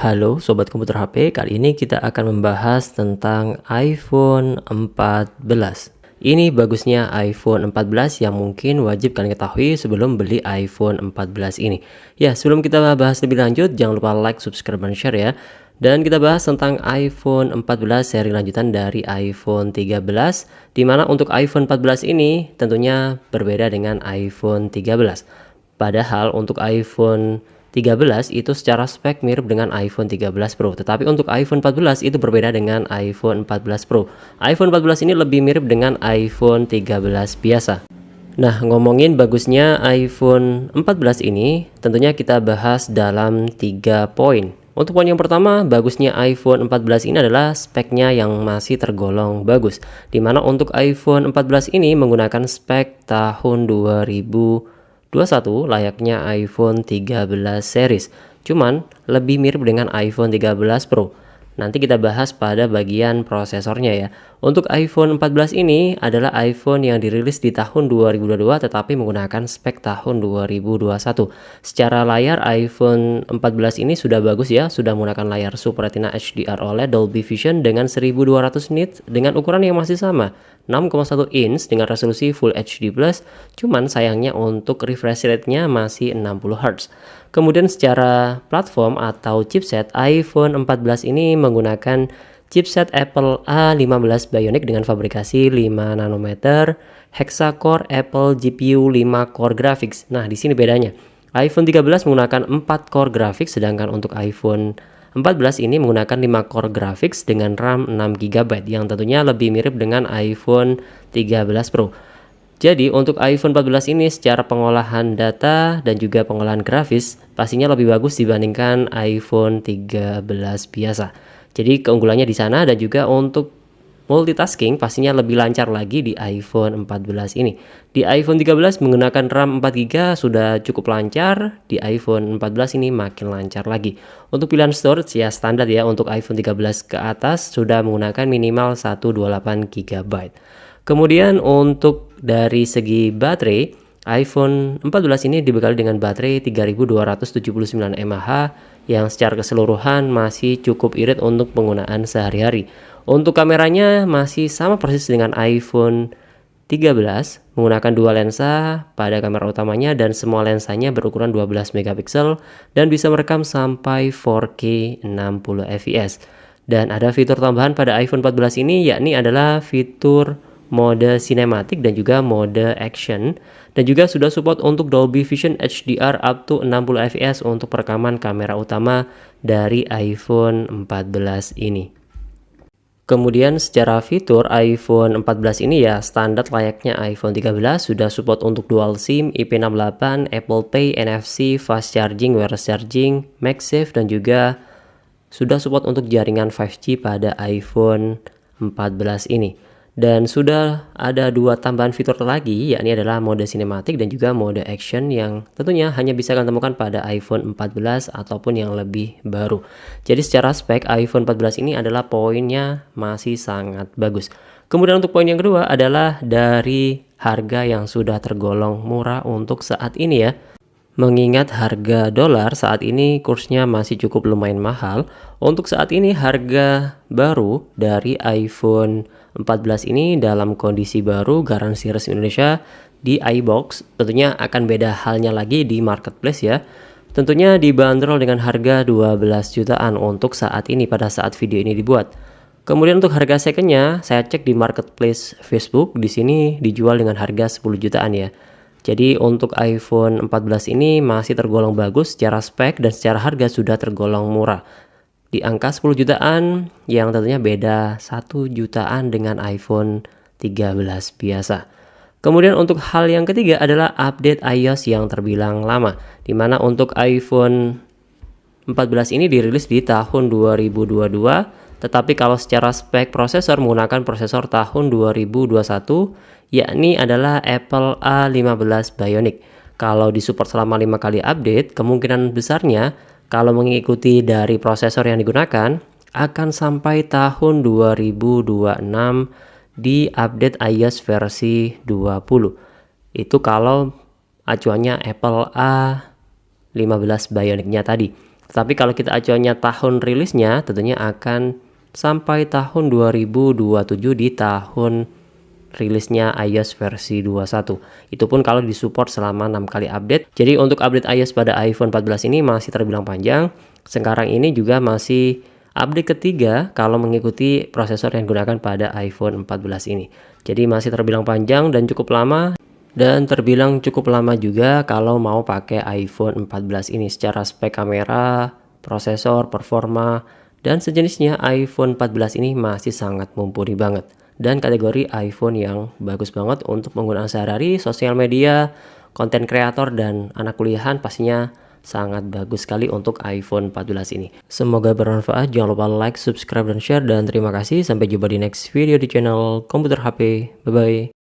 Halo Sobat Komputer HP, kali ini kita akan membahas tentang iPhone 14. Ini bagusnya iPhone 14 yang mungkin wajib kalian ketahui sebelum beli iPhone 14 ini. Ya, sebelum kita bahas lebih lanjut, jangan lupa like, subscribe, dan share ya. Dan kita bahas tentang iPhone 14 seri lanjutan dari iPhone 13, dimana untuk iPhone 14 ini tentunya berbeda dengan iPhone 13. Padahal untuk iPhone 13 itu secara spek mirip dengan iPhone 13 Pro, tetapi untuk iPhone 14 itu berbeda dengan iPhone 14 Pro. iPhone 14 ini lebih mirip dengan iPhone 13 biasa. Nah, ngomongin bagusnya iPhone 14 ini, tentunya kita bahas dalam 3 poin. Untuk poin yang pertama, bagusnya iPhone 14 ini adalah speknya yang masih tergolong bagus, dimana untuk iPhone 14 ini menggunakan spek tahun 2021 layaknya iPhone 13 series, cuman lebih mirip dengan iPhone 13 Pro. Nanti kita bahas pada bagian prosesornya ya. Untuk iPhone 14 ini adalah iPhone yang dirilis di tahun 2022 tetapi menggunakan spek tahun 2021. Secara layar iPhone 14 ini sudah bagus ya, sudah menggunakan layar Super Retina HDR OLED Dolby Vision dengan 1200 nits dengan ukuran yang masih sama, 6,1 inch dengan resolusi Full HD+, cuman sayangnya untuk refresh rate-nya masih 60 Hz. Kemudian secara platform atau chipset, iPhone 14 ini menggunakan chipset Apple A15 Bionic dengan fabrikasi 5 nanometer, hexa-core Apple GPU 5 core graphics. Nah, di sini bedanya. iPhone 13 menggunakan 4 core graphics, sedangkan untuk iPhone 14 ini menggunakan 5 core graphics dengan RAM 6GB yang tentunya lebih mirip dengan iPhone 13 Pro. Jadi untuk iPhone 14 ini secara pengolahan data dan juga pengolahan grafis pastinya lebih bagus dibandingkan iPhone 13 biasa. Jadi keunggulannya di sana, dan juga untuk multitasking pastinya lebih lancar lagi di iPhone 14 ini. Di iPhone 13 menggunakan RAM 4GB sudah cukup lancar, di iPhone 14 ini makin lancar lagi. Untuk pilihan storage ya standar ya, untuk iPhone 13 ke atas sudah menggunakan minimal 128GB. Kemudian untuk dari segi baterai, iPhone 14 ini dibekali dengan baterai 3279 mAh yang secara keseluruhan masih cukup irit untuk penggunaan sehari-hari. Untuk kameranya masih sama persis dengan iPhone 13, menggunakan dua lensa pada kamera utamanya dan semua lensanya berukuran 12 megapiksel dan bisa merekam sampai 4K 60 fps. Dan ada fitur tambahan pada iPhone 14 ini, yakni adalah fitur mode sinematik dan juga mode action, dan juga sudah support untuk Dolby Vision HDR up to 60 fps untuk perekaman kamera utama dari iPhone 14 ini. Kemudian secara fitur iPhone 14 ini ya standar layaknya iPhone 13, sudah support untuk dual SIM, IP68, Apple Pay, NFC, fast charging, wireless charging, MagSafe, dan juga sudah support untuk jaringan 5G pada iPhone 14 ini. Dan sudah ada dua tambahan fitur lagi, yakni adalah mode sinematik dan juga mode action yang tentunya hanya bisa kalian temukan pada iPhone 14 ataupun yang lebih baru. Jadi secara spek iPhone 14 ini adalah poinnya masih sangat bagus. Kemudian untuk poin yang kedua adalah dari harga yang sudah tergolong murah untuk saat ini ya. Mengingat harga dolar saat ini kursnya masih cukup lumayan mahal, untuk saat ini harga baru dari iPhone 14 ini dalam kondisi baru garansi resmi Indonesia di iBox tentunya akan beda halnya lagi di marketplace ya. Tentunya dibanderol dengan harga 12 jutaan untuk saat ini pada saat video ini dibuat. Kemudian untuk harga secondnya saya cek di marketplace Facebook, di sini dijual dengan harga 10 jutaan ya. Jadi untuk iPhone 14 ini masih tergolong bagus secara spek dan secara harga sudah tergolong murah. Di angka 10 jutaan yang tentunya beda 1 jutaan dengan iPhone 13 biasa. Kemudian untuk hal yang ketiga adalah update iOS yang terbilang lama, dimana untuk iPhone 14 ini dirilis di tahun 2022, tetapi kalau secara spek prosesor menggunakan prosesor tahun 2021, yakni adalah Apple A15 Bionic. Kalau disupport selama 5 kali update, kemungkinan besarnya kalau mengikuti dari prosesor yang digunakan akan sampai tahun 2026 di update iOS versi 20. Itu kalau acuannya Apple A15 Bionic-nya tadi. Tapi kalau kita acuannya tahun rilisnya, tentunya akan sampai tahun 2027 di tahun rilisnya iOS versi 21. Itu pun kalau disupport selama 6 kali update. Jadi untuk update iOS pada iPhone 14 ini masih terbilang panjang. Sekarang ini juga masih update ketiga kalau mengikuti prosesor yang digunakan pada iPhone 14 ini. Jadi masih terbilang panjang dan cukup lama. Dan terbilang cukup lama juga kalau mau pakai iPhone 14 ini secara spek kamera, prosesor, performa, dan sejenisnya. iPhone 14 ini masih sangat mumpuni banget. Dan kategori iPhone yang bagus banget untuk penggunaan sehari-hari, sosial media, konten kreator, dan anak kuliahan pastinya sangat bagus sekali untuk iPhone 14 ini. Semoga bermanfaat, jangan lupa like, subscribe, dan share, dan terima kasih. Sampai jumpa di next video di channel Komputer HP. Bye-bye.